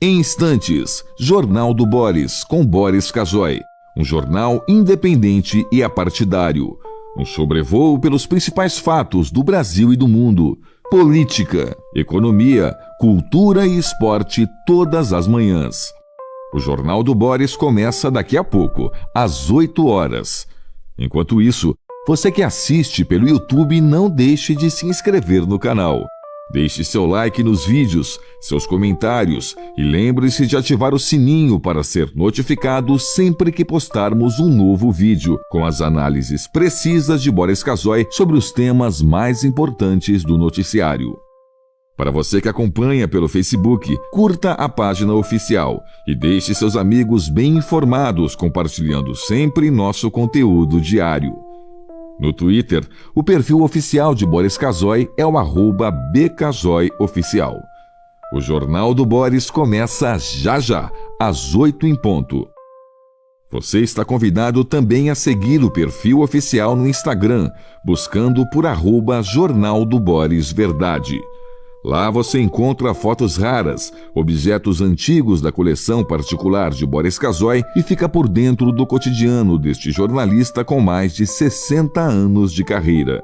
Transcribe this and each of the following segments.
Em instantes, Jornal do Boris, com Boris Casoy. Um jornal independente e apartidário. Um sobrevoo pelos principais fatos do Brasil e do mundo. Política, economia, cultura e esporte todas as manhãs. O Jornal do Boris começa daqui a pouco, às 8 horas. Enquanto isso, você que assiste pelo YouTube, não deixe de se inscrever no canal. Deixe seu like nos vídeos, seus comentários e lembre-se de ativar o sininho para ser notificado sempre que postarmos um novo vídeo, com as análises precisas de Boris Casoy sobre os temas mais importantes do noticiário. Para você que acompanha pelo Facebook, curta a página oficial e deixe seus amigos bem informados, compartilhando sempre nosso conteúdo diário. No Twitter, o perfil oficial de Boris Casoy é o @bcasoyoficial. O Jornal do Boris começa já, às 8 em ponto. Você está convidado também a seguir o perfil oficial no Instagram, buscando por @Jornal do Boris Verdade. Lá você encontra fotos raras, objetos antigos da coleção particular de Boris Casoy e fica por dentro do cotidiano deste jornalista com mais de 60 anos de carreira.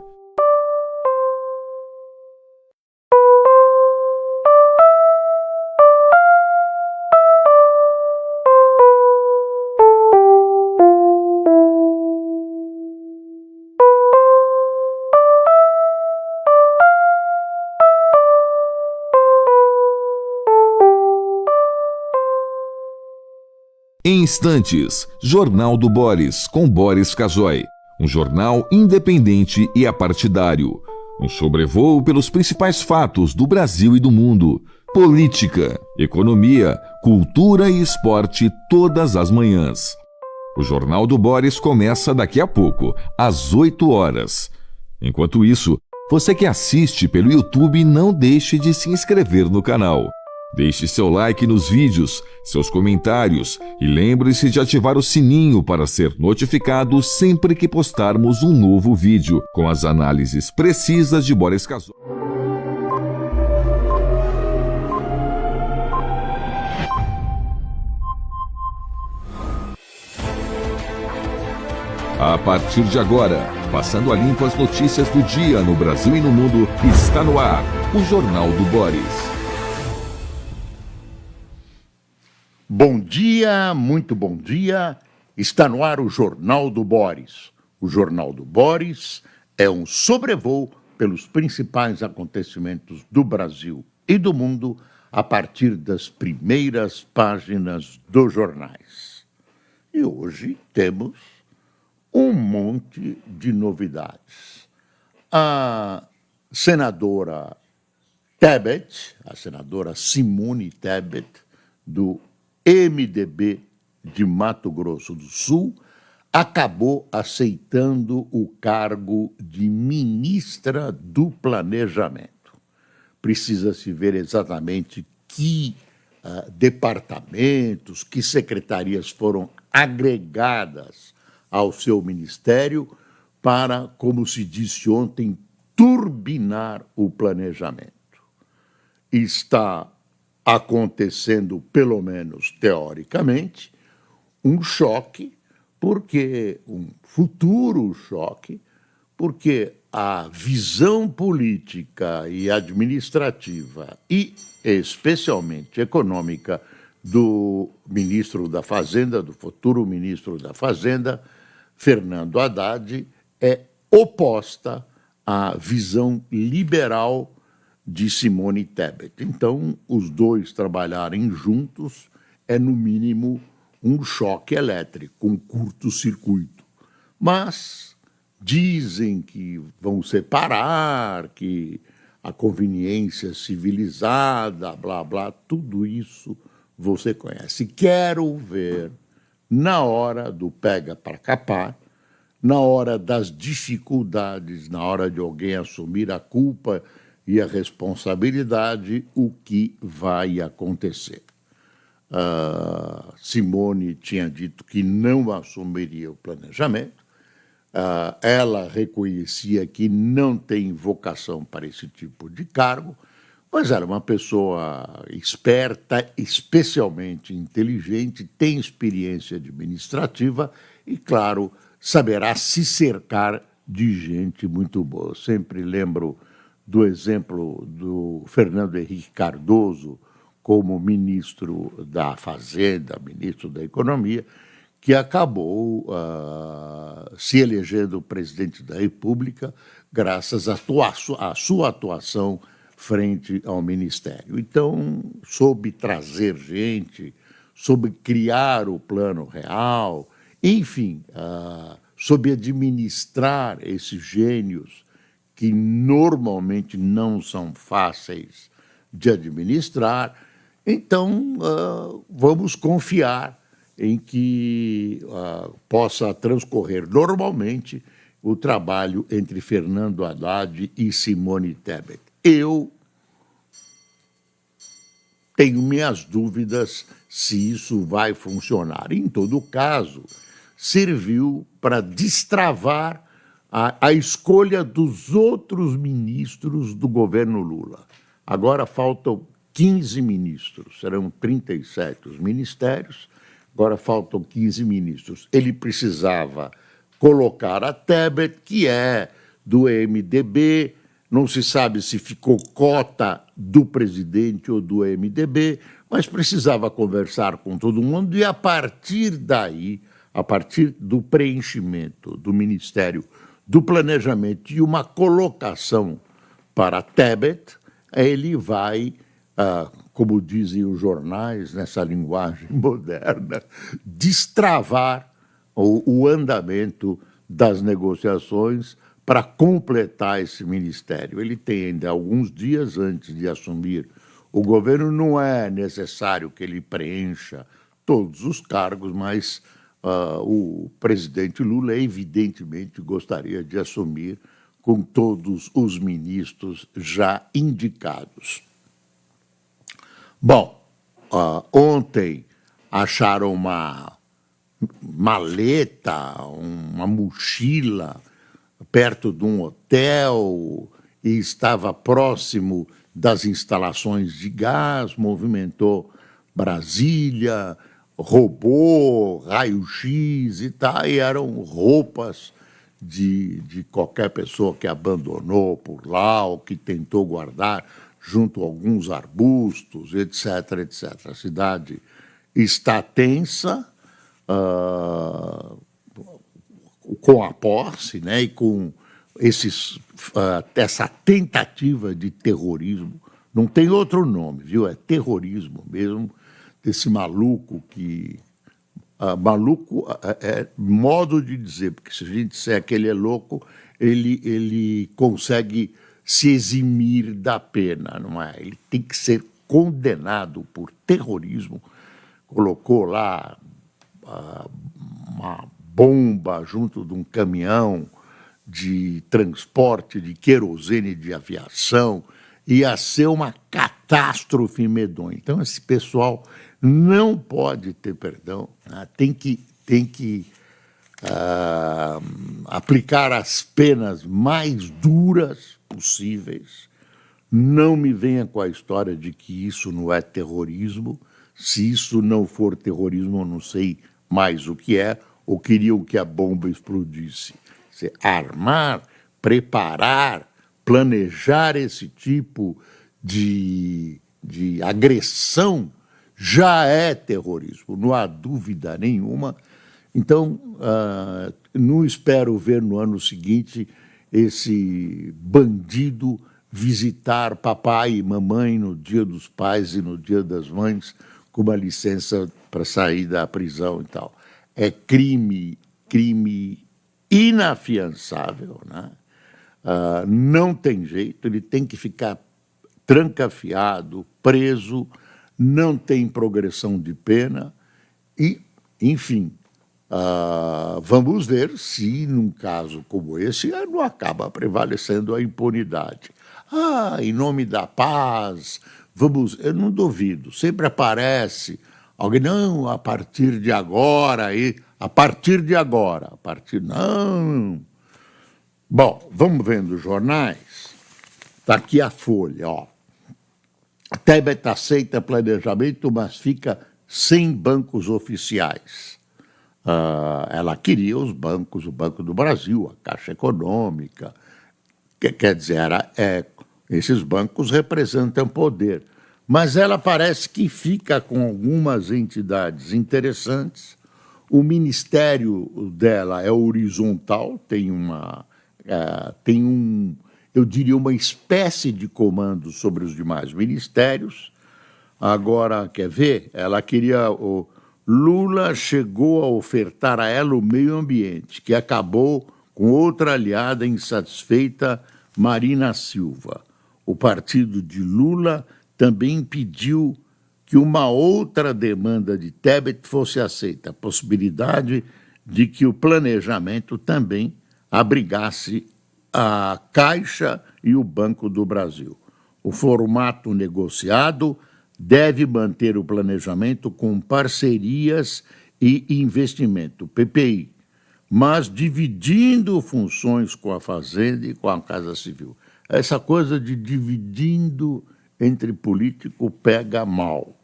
Em instantes, Jornal do Boris, com Boris Casoy. Um jornal independente e apartidário. Um sobrevoo pelos principais fatos do Brasil e do mundo. Política, economia, cultura e esporte todas as manhãs. O Jornal do Boris começa daqui a pouco, às 8 horas. Enquanto isso, você que assiste pelo YouTube, não deixe de se inscrever no canal. Deixe seu like nos vídeos, seus comentários e lembre-se de ativar o sininho para ser notificado sempre que postarmos um novo vídeo, com as análises precisas de Boris Casoy. A partir de agora, passando a limpo as notícias do dia no Brasil e no mundo, está no ar o Jornal do Boris. Bom dia, muito bom dia. Está no ar o Jornal do Boris. O Jornal do Boris é um sobrevoo pelos principais acontecimentos do Brasil e do mundo a partir das primeiras páginas dos jornais. E hoje temos um monte de novidades. A senadora Tebet, a senadora Simone Tebet, do MDB de Mato Grosso do Sul, acabou aceitando o cargo de ministra do Planejamento. Precisa-se ver exatamente que departamentos, que secretarias foram agregadas ao seu ministério para, como se disse ontem, turbinar o planejamento. Está acontecendo, pelo menos teoricamente, um choque, um futuro choque, porque a visão política e administrativa e especialmente econômica do ministro da Fazenda, do futuro ministro da Fazenda, Fernando Haddad, é oposta à visão liberal de Simone Tebet. Então, os dois trabalharem juntos é, no mínimo, um choque elétrico, um curto-circuito. Mas dizem que vão separar, que a conveniência civilizada, blá, blá, tudo isso você conhece. Quero ver, na hora do pega para capar, na hora das dificuldades, na hora de alguém assumir a culpa e a responsabilidade, o que vai acontecer. Simone tinha dito que não assumiria o planejamento, ela reconhecia que não tem vocação para esse tipo de cargo, Mas era uma pessoa esperta, especialmente inteligente, tem experiência administrativa e, claro, saberá se cercar de gente muito boa. Eu sempre lembro do exemplo do Fernando Henrique Cardoso como ministro da Fazenda, ministro da Economia, que acabou se elegendo presidente da República graças à sua atuação frente ao Ministério. Então, soube trazer gente, soube criar o Plano Real, enfim, soube administrar esses gênios que normalmente não são fáceis de administrar. Então, vamos confiar em que possa transcorrer normalmente o trabalho entre Fernando Haddad e Simone Tebet. Eu tenho minhas dúvidas se isso vai funcionar. Em todo caso, serviu para destravar a escolha dos outros ministros do governo Lula. Agora faltam 15 ministros, serão 37 os ministérios, agora faltam 15 ministros. Ele precisava colocar a Tebet, que é do MDB, não se sabe se ficou cota do presidente ou do MDB, mas precisava conversar com todo mundo e, a partir daí, a partir do preenchimento do Ministério do Planejamento e uma colocação para Tebet, ele vai, como dizem os jornais, nessa linguagem moderna, destravar o andamento das negociações para completar esse ministério. Ele tem ainda alguns dias antes de assumir o governo, não é necessário que ele preencha todos os cargos, mas o presidente Lula, evidentemente, gostaria de assumir com todos os ministros já indicados. Bom, ontem acharam uma maleta, uma mochila perto de um hotel e estava próximo das instalações de gás, movimentou Brasília, roubou raio-x e tal, e eram roupas de qualquer pessoa que abandonou por lá ou que tentou guardar junto a alguns arbustos, etc, etc. A cidade está tensa, com a posse, né, e com essa tentativa de terrorismo. Não tem outro nome, viu? É terrorismo mesmo, desse maluco que... maluco é modo de dizer, porque se a gente disser que ele é louco, ele consegue se eximir da pena, não é? Ele tem que ser condenado por terrorismo. Colocou lá uma bomba junto de um caminhão de transporte de querosene de aviação, ia ser uma catástrofe medonha. Então, esse pessoal não pode ter perdão, né? Tem que aplicar as penas mais duras possíveis. Não me venha com a história de que isso não é terrorismo. Se isso não for terrorismo, eu não sei mais o que é, ou queriam que a bomba explodisse. Armar, preparar, planejar esse tipo de agressão já é terrorismo, não há dúvida nenhuma. Então, não espero ver no ano seguinte esse bandido visitar papai e mamãe no Dia dos Pais e no Dia das Mães com uma licença para sair da prisão e tal. É crime inafiançável, né? Não tem jeito, ele tem que ficar trancafiado, preso, não tem progressão de pena e, enfim, vamos ver se, num caso como esse, não acaba prevalecendo a impunidade. Em nome da paz, eu não duvido, sempre aparece alguém, não, a partir de agora, não. Bom, vamos vendo os jornais. Está aqui a Folha, ó. Tebet aceita planejamento, mas fica sem bancos oficiais. Ela queria os bancos, o Banco do Brasil, a Caixa Econômica, quer dizer, esses bancos representam poder. Mas ela parece que fica com algumas entidades interessantes. O ministério dela é horizontal, eu diria, uma espécie de comando sobre os demais ministérios. Agora, quer ver? Ela queria... Lula chegou a ofertar a ela o meio ambiente, que acabou com outra aliada insatisfeita, Marina Silva. O partido de Lula também pediu que uma outra demanda de Tebet fosse aceita, a possibilidade de que o planejamento também abrigasse a Caixa e o Banco do Brasil. O formato negociado deve manter o planejamento com parcerias e investimento, PPI, mas dividindo funções com a Fazenda e com a Casa Civil. Essa coisa de dividindo entre político pega mal.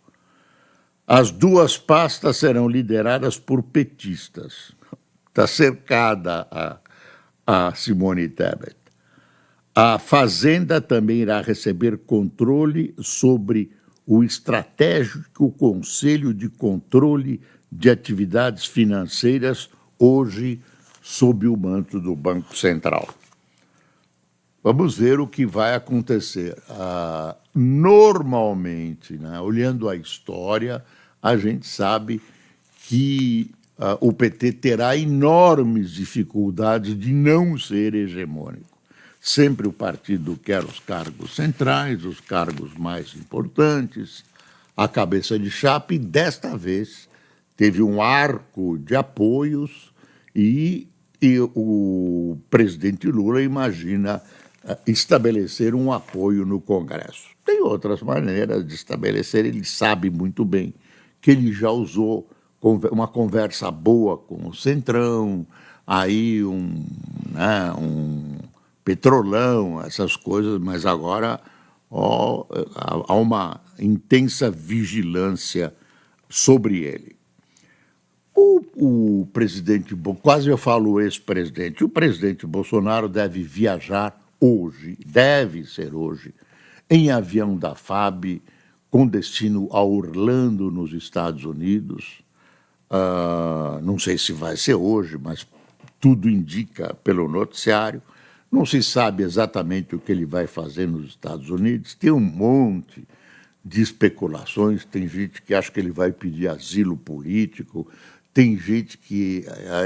As duas pastas serão lideradas por petistas. Está cercada a Simone Tebet. A Fazenda também irá receber controle sobre o estratégico Conselho de Controle de Atividades Financeiras, hoje sob o manto do Banco Central. Vamos ver o que vai acontecer. Normalmente, né, olhando a história, a gente sabe que o PT terá enormes dificuldades de não ser hegemônico. Sempre o partido quer os cargos centrais, os cargos mais importantes, a cabeça de chapa, e desta vez teve um arco de apoios e o presidente Lula imagina estabelecer um apoio no Congresso. Tem outras maneiras de estabelecer, ele sabe muito bem que ele já usou uma conversa boa com o Centrão, aí um Petrolão, essas coisas, mas agora há uma intensa vigilância sobre ele. O presidente, quase eu falo ex-presidente, o presidente Bolsonaro deve viajar hoje, deve ser hoje, em avião da FAB, com destino a Orlando, nos Estados Unidos. Não sei se vai ser hoje, mas tudo indica pelo noticiário. Não se sabe exatamente o que ele vai fazer nos Estados Unidos. Tem um monte de especulações. Tem gente que acha que ele vai pedir asilo político. Tem gente que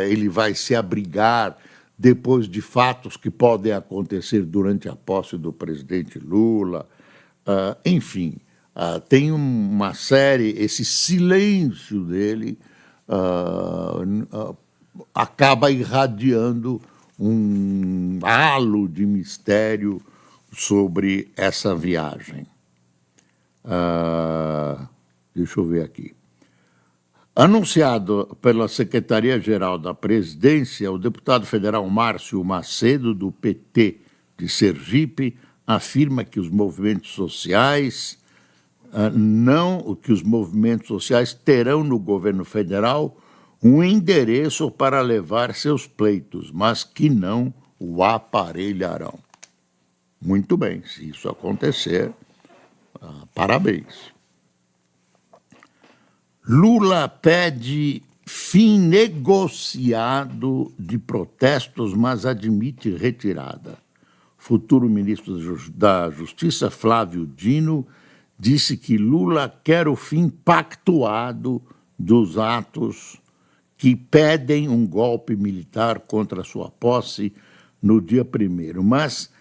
ele vai se abrigar depois de fatos que podem acontecer durante a posse do presidente Lula. Enfim, tem uma série, esse silêncio dele acaba irradiando um halo de mistério sobre essa viagem. Deixa eu ver aqui. Anunciado pela Secretaria-Geral da Presidência, o deputado federal Márcio Macedo, do PT de Sergipe, afirma que os movimentos sociais terão no governo federal um endereço para levar seus pleitos, mas que não o aparelharão. Muito bem, se isso acontecer, parabéns. Lula pede fim negociado de protestos, mas admite retirada. Futuro ministro da Justiça, Flávio Dino, disse que Lula quer o fim pactuado dos atos que pedem um golpe militar contra sua posse no dia 1º, mas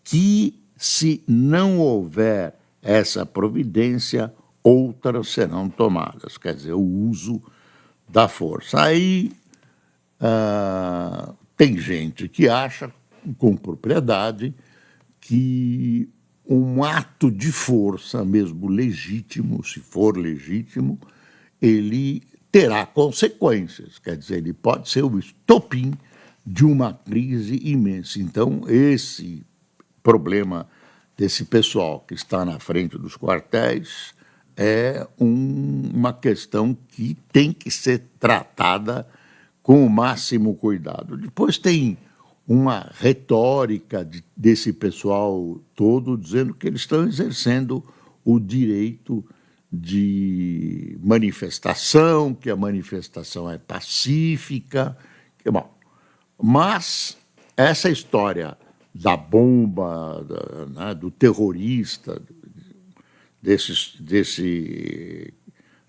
que, se não houver essa providência, outras serão tomadas, quer dizer, o uso da força. Aí tem gente que acha, com propriedade, que um ato de força, mesmo legítimo, se for legítimo, ele terá consequências, quer dizer, ele pode ser o estopim de uma crise imensa. Então, esse problema desse pessoal que está na frente dos quartéis é uma questão que tem que ser tratada com o máximo cuidado. Depois tem uma retórica desse pessoal todo dizendo que eles estão exercendo o direito de manifestação, que a manifestação é pacífica. Bom, mas essa história da bomba, né, do terrorista, desse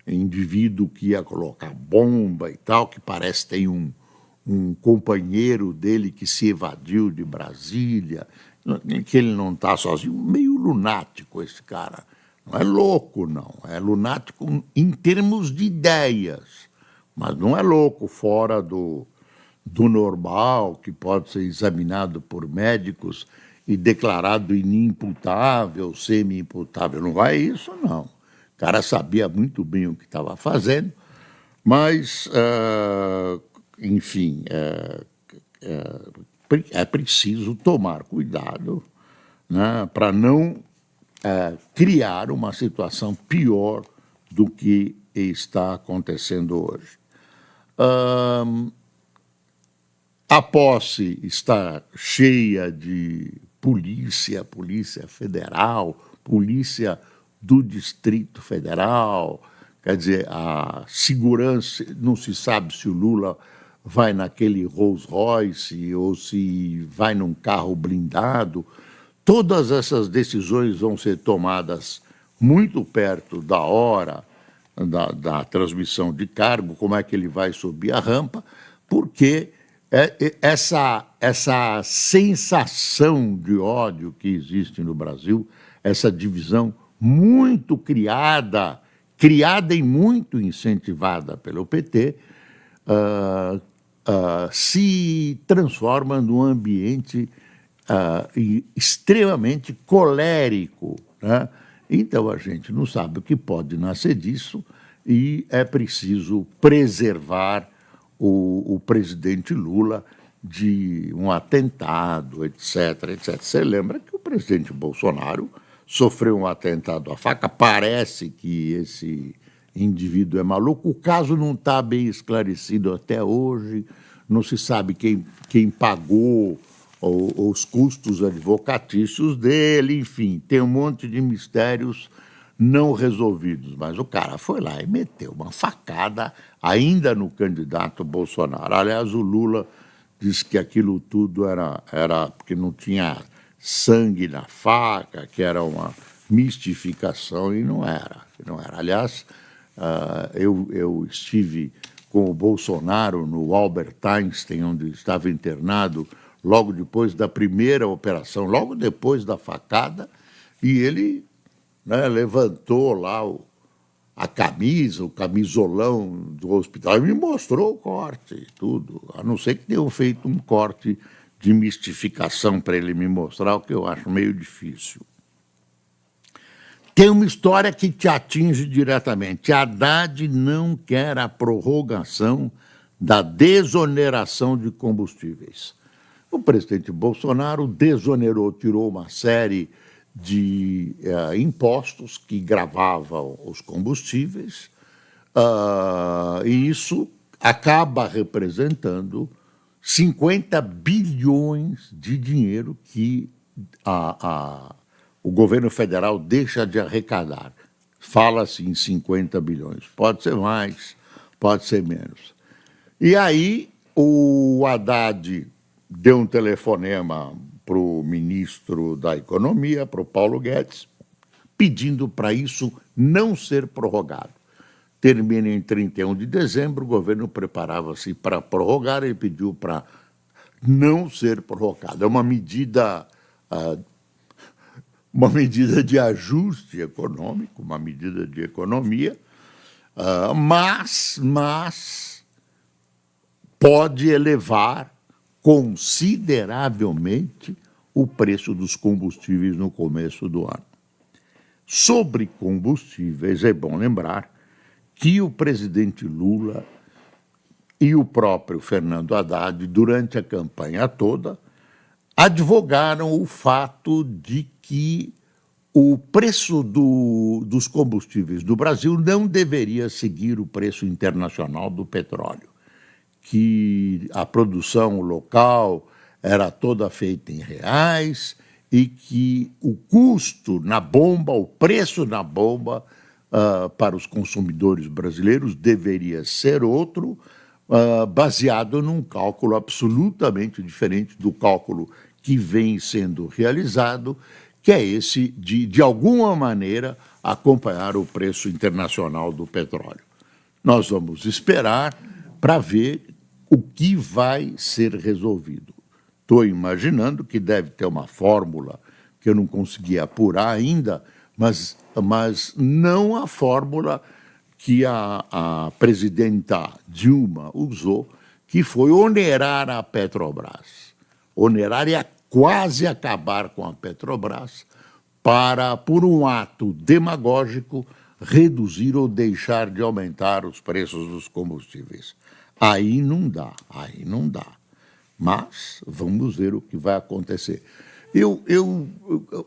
indivíduo que ia colocar bomba e tal, que parece que tem um companheiro dele que se evadiu de Brasília, que ele não está sozinho, meio lunático esse cara. Não é louco, não. É lunático em termos de ideias, mas não é louco fora do normal, que pode ser examinado por médicos e declarado inimputável, semi-imputável. Não é isso, não. O cara sabia muito bem o que estava fazendo, mas, enfim, é preciso tomar cuidado, né, para não criar uma situação pior do que está acontecendo hoje. A posse está cheia de polícia federal, polícia do Distrito Federal, quer dizer, a segurança, não se sabe se o Lula vai naquele Rolls Royce ou se vai num carro blindado. Todas essas decisões vão ser tomadas muito perto da hora da transmissão de cargo, como é que ele vai subir a rampa, porque essa sensação de ódio que existe no Brasil, essa divisão muito criada e muito incentivada pelo PT, se transforma num ambiente extremamente colérico, né? Então a gente não sabe o que pode nascer disso e é preciso preservar o presidente Lula de um atentado, etc, etc. Você lembra que o presidente Bolsonaro sofreu um atentado à faca? Parece que esse indivíduo é maluco. O caso não está bem esclarecido até hoje, não se sabe quem pagou os custos advocatícios dele, enfim, tem um monte de mistérios não resolvidos, mas o cara foi lá e meteu uma facada ainda no candidato Bolsonaro. Aliás, o Lula disse que aquilo tudo era porque não tinha sangue na faca, que era uma mistificação, e não era. Aliás, eu estive com o Bolsonaro no Albert Einstein, onde estava internado logo depois da primeira operação, logo depois da facada, e ele, né, levantou lá a camisa, o camisolão do hospital, e me mostrou o corte e tudo, a não ser que tenham feito um corte de mistificação para ele me mostrar, o que eu acho meio difícil. Tem uma história que te atinge diretamente. Haddad não quer a prorrogação da desoneração de combustíveis. O presidente Bolsonaro desonerou, tirou uma série de impostos que gravavam os combustíveis, e isso acaba representando 50 bilhões de dinheiro que o governo federal deixa de arrecadar. Fala-se em 50 bilhões. Pode ser mais, pode ser menos. E aí o Haddad deu um telefonema para o ministro da Economia, para o Paulo Guedes, pedindo para isso não ser prorrogado. Termina em 31 de dezembro, o governo preparava-se para prorrogar e pediu para não ser prorrogado. É uma medida de ajuste econômico, uma medida de economia, mas pode elevar consideravelmente o preço dos combustíveis no começo do ano. Sobre combustíveis, é bom lembrar que o presidente Lula e o próprio Fernando Haddad, durante a campanha toda, advogaram o fato de que o preço dos combustíveis do Brasil não deveria seguir o preço internacional do petróleo, que a produção local era toda feita em reais e que o custo na bomba, o preço na bomba para os consumidores brasileiros deveria ser outro, baseado num cálculo absolutamente diferente do cálculo que vem sendo realizado, que é esse de alguma maneira, acompanhar o preço internacional do petróleo. Nós vamos esperar para ver o que vai ser resolvido. Estou imaginando que deve ter uma fórmula que eu não consegui apurar ainda, mas não a fórmula que a presidenta Dilma usou, que foi onerar a Petrobras. Onerar e quase acabar com a Petrobras para, por um ato demagógico, reduzir ou deixar de aumentar os preços dos combustíveis. Aí não dá. Mas vamos ver o que vai acontecer. Eu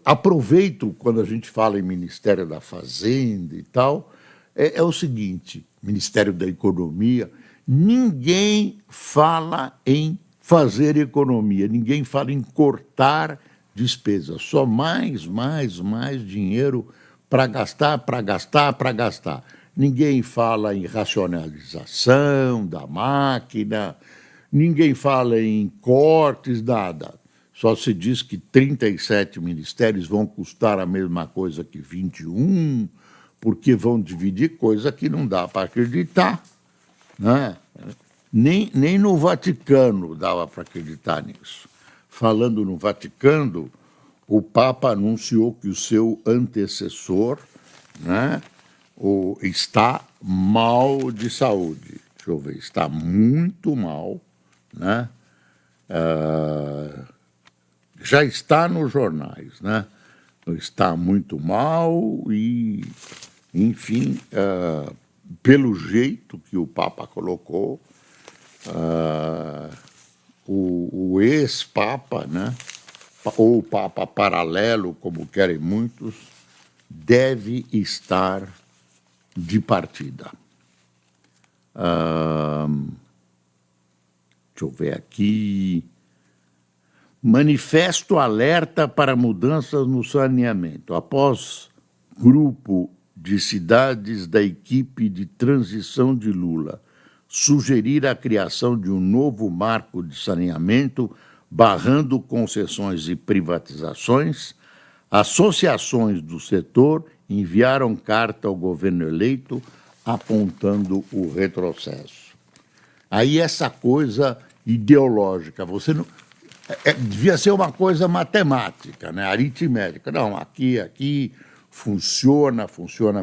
aproveito, quando a gente fala em Ministério da Fazenda e tal, é o seguinte, Ministério da Economia, ninguém fala em fazer economia, ninguém fala em cortar despesas, só mais dinheiro para gastar. Ninguém fala em racionalização da máquina, ninguém fala em cortes, nada. Só se diz que 37 ministérios vão custar a mesma coisa que 21, porque vão dividir coisa que não dá para acreditar, né? Nem no Vaticano dava para acreditar nisso. Falando no Vaticano, o Papa anunciou que o seu antecessor, né, está mal de saúde. Deixa eu ver, está muito mal, né? Já está nos jornais, né? Está muito mal e, enfim, pelo jeito que o Papa colocou, o ex-papa, né, ou o papa paralelo, como querem muitos, deve estar de partida. Deixa eu ver aqui. Manifesto alerta para mudanças no saneamento. Após grupo de cidades da equipe de transição de Lula sugerir a criação de um novo marco de saneamento, barrando concessões e privatizações, associações do setor enviaram carta ao governo eleito apontando o retrocesso. Aí essa coisa ideológica, você não... devia ser uma coisa matemática, né? Aritmética. Não, aqui funciona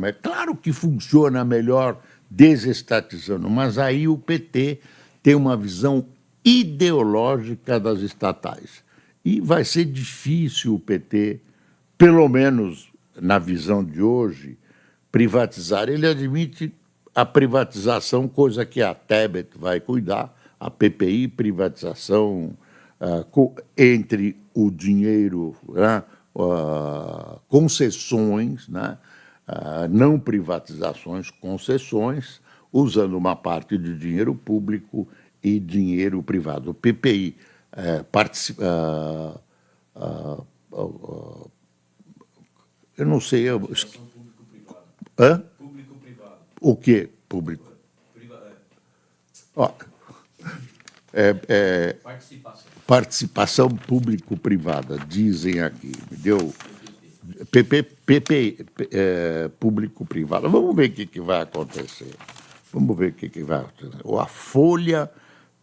melhor. Claro que funciona melhor desestatizando, mas aí o PT tem uma visão ideológica das estatais. E vai ser difícil o PT, pelo menos na visão de hoje, privatizar. Ele admite a privatização, coisa que a Tebet vai cuidar, a PPI, privatização entre o dinheiro, né, concessões, né, não privatizações, concessões, usando uma parte de dinheiro público e dinheiro privado. O PPI eu não sei... Público-privado. O que público? Participação público-privada, dizem aqui. Me deu... público-privado. Vamos ver o que vai acontecer. A Folha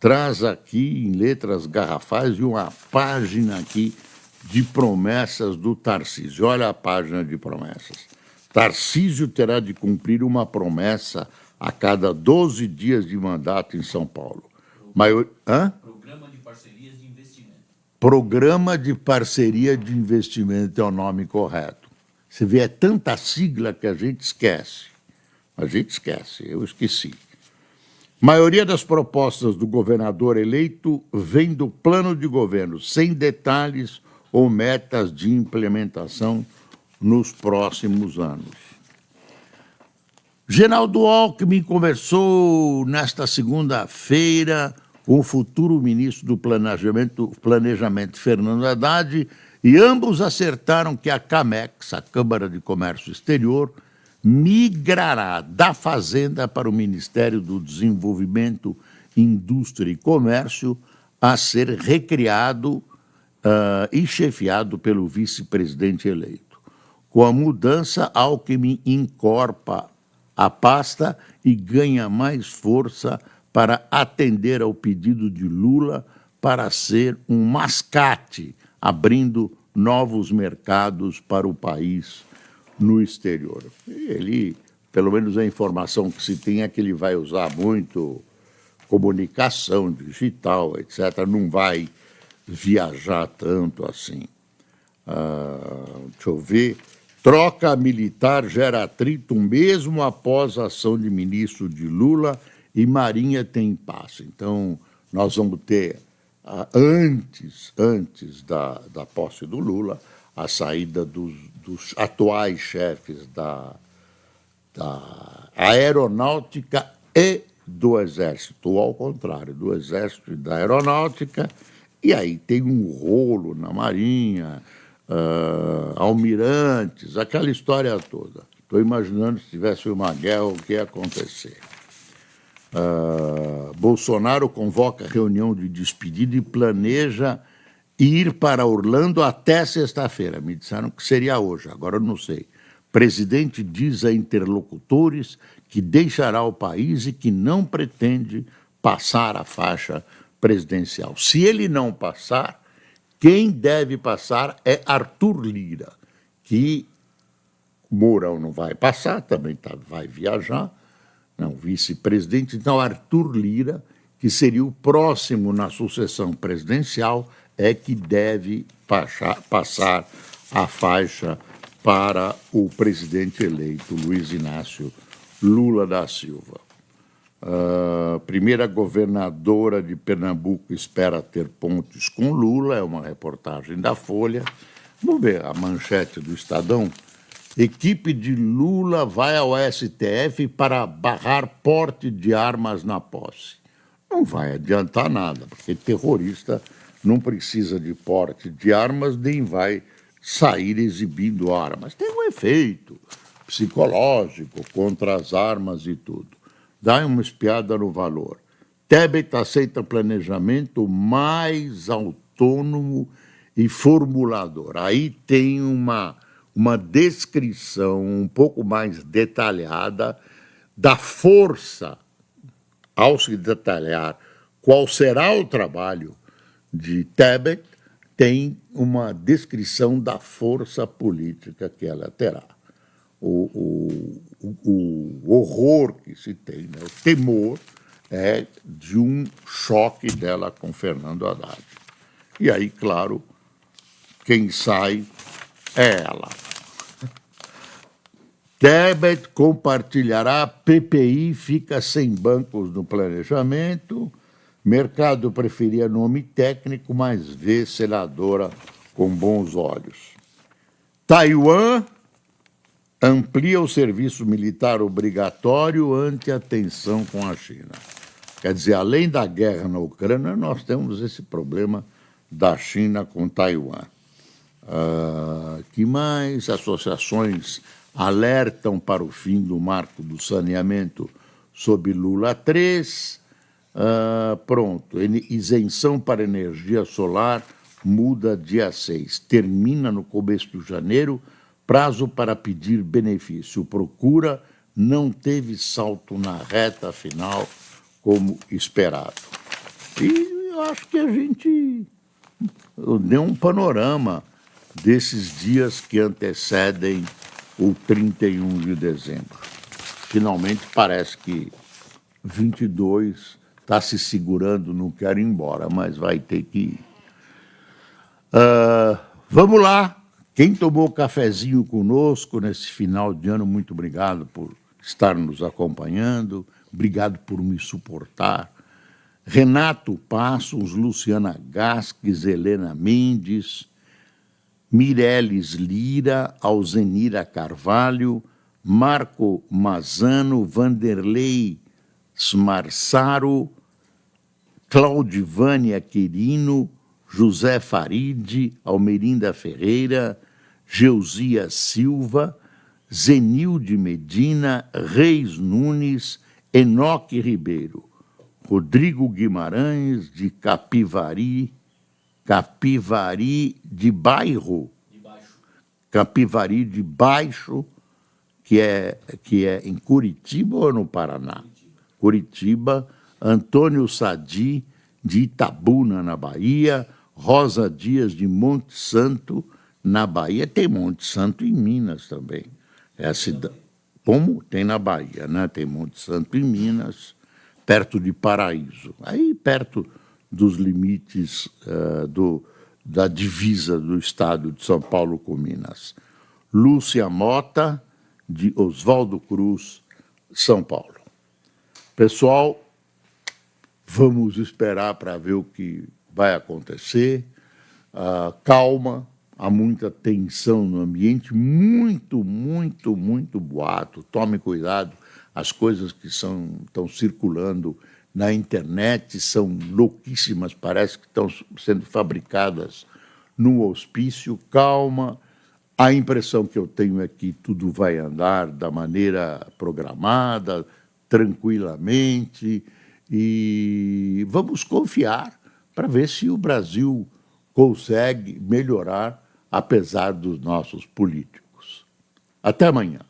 traz aqui, em letras garrafais, e uma página aqui de promessas do Tarcísio. Olha a página de promessas. Tarcísio terá de cumprir uma promessa a cada 12 dias de mandato em São Paulo. Programa de parcerias de investimento. Programa de parceria de investimento é o nome correto. Você vê, é tanta sigla que a gente esquece. Eu esqueci. Maioria das propostas do governador eleito vem do plano de governo, sem detalhes ou metas de implementação, nos próximos anos. Geraldo Alckmin conversou nesta segunda-feira com o futuro ministro do Planejamento, Fernando Haddad, e ambos acertaram que a CAMEX, a Câmara de Comércio Exterior, migrará da Fazenda para o Ministério do Desenvolvimento, Indústria e Comércio, a ser recriado e chefiado pelo vice-presidente eleito. Com a mudança, Alckmin encorpa a pasta e ganha mais força para atender ao pedido de Lula para ser um mascate, abrindo novos mercados para o país no exterior. E ele, pelo menos a informação que se tem é que ele vai usar muito comunicação digital, etc. Não vai viajar tanto assim. Deixa eu ver. Troca militar gera atrito mesmo após a ação de ministro de Lula e Marinha tem impasse. Então, nós vamos ter, antes da posse do Lula, a saída dos atuais chefes da Aeronáutica e do Exército, ou ao contrário, do Exército e da Aeronáutica, e aí tem um rolo na Marinha, almirantes, aquela história toda. Estou imaginando se tivesse uma guerra, o que ia acontecer. Bolsonaro convoca reunião de despedida e planeja ir para Orlando até sexta-feira. Me disseram que seria hoje, agora eu não sei. Presidente diz a interlocutores que deixará o país e que não pretende passar a faixa presidencial. Se ele não passar, quem deve passar é Arthur Lira, que Mourão não vai passar, também vai viajar, não, vice-presidente. Então, Arthur Lira, que seria o próximo na sucessão presidencial, é que deve passar a faixa para o presidente eleito, Luiz Inácio Lula da Silva. Primeira governadora de Pernambuco espera ter pontes com Lula, é uma reportagem da Folha. Vamos ver a manchete do Estadão. Equipe de Lula vai ao STF para barrar porte de armas na posse. Não vai adiantar nada, porque terrorista não precisa de porte de armas, nem vai sair exibindo armas. Tem um efeito psicológico contra as armas e tudo. Dá uma espiada no valor. Tebet aceita planejamento mais autônomo e formulador. Aí tem uma descrição um pouco mais detalhada da força, ao se detalhar qual será o trabalho de Tebet, tem uma descrição da força política que ela terá. O horror que se tem, né? O temor é de um choque dela com Fernando Haddad. E aí, claro, quem sai é ela. Tebet compartilhará, PPI fica sem bancos no planejamento, mercado preferia nome técnico, mas vê senadora com bons olhos. Taiwan amplia o serviço militar obrigatório ante a tensão com a China. Quer dizer, além da guerra na Ucrânia, nós temos esse problema da China com Taiwan. Que mais? Associações alertam para o fim do marco do saneamento sob Lula 3. Pronto, isenção para energia solar muda dia 6. Termina no começo de janeiro, prazo para pedir benefício. Procura não teve salto na reta final como esperado. E eu acho que a gente deu um panorama desses dias que antecedem o 31 de dezembro. Finalmente parece que 22 está se segurando, não quer ir embora, mas vai ter que ir. Vamos lá. Quem tomou cafezinho conosco nesse final de ano, muito obrigado por estar nos acompanhando, obrigado por me suportar. Renato Passos, Luciana Gasques, Helena Mendes, Mireles Lira, Alzenira Carvalho, Marco Mazano, Vanderlei Smarsaro, Claudivânia Quirino, José Faride, Almerinda Ferreira, Geusia Silva, Zenilde Medina, Reis Nunes, Enoque Ribeiro, Rodrigo Guimarães, de Capivari de Bairro, Capivari de Baixo, que é em Curitiba ou no Paraná? Curitiba. Antônio Sadi, de Itabuna, na Bahia, Rosa Dias, de Monte Santo, na Bahia. Tem Monte Santo em Minas também. É a cidade. Como? Tem na Bahia, né? Tem Monte Santo em Minas, perto de Paraíso. Aí perto dos limites da divisa do estado de São Paulo com Minas. Lúcia Mota, de Oswaldo Cruz, São Paulo. Pessoal, vamos esperar para ver o que vai acontecer. Calma, há muita tensão no ambiente, muito boato. Tome cuidado, as coisas que estão circulando na internet são louquíssimas, parece que estão sendo fabricadas no hospício. Calma, a impressão que eu tenho é que tudo vai andar da maneira programada, tranquilamente, e vamos confiar para ver se o Brasil consegue melhorar, apesar dos nossos políticos. Até amanhã.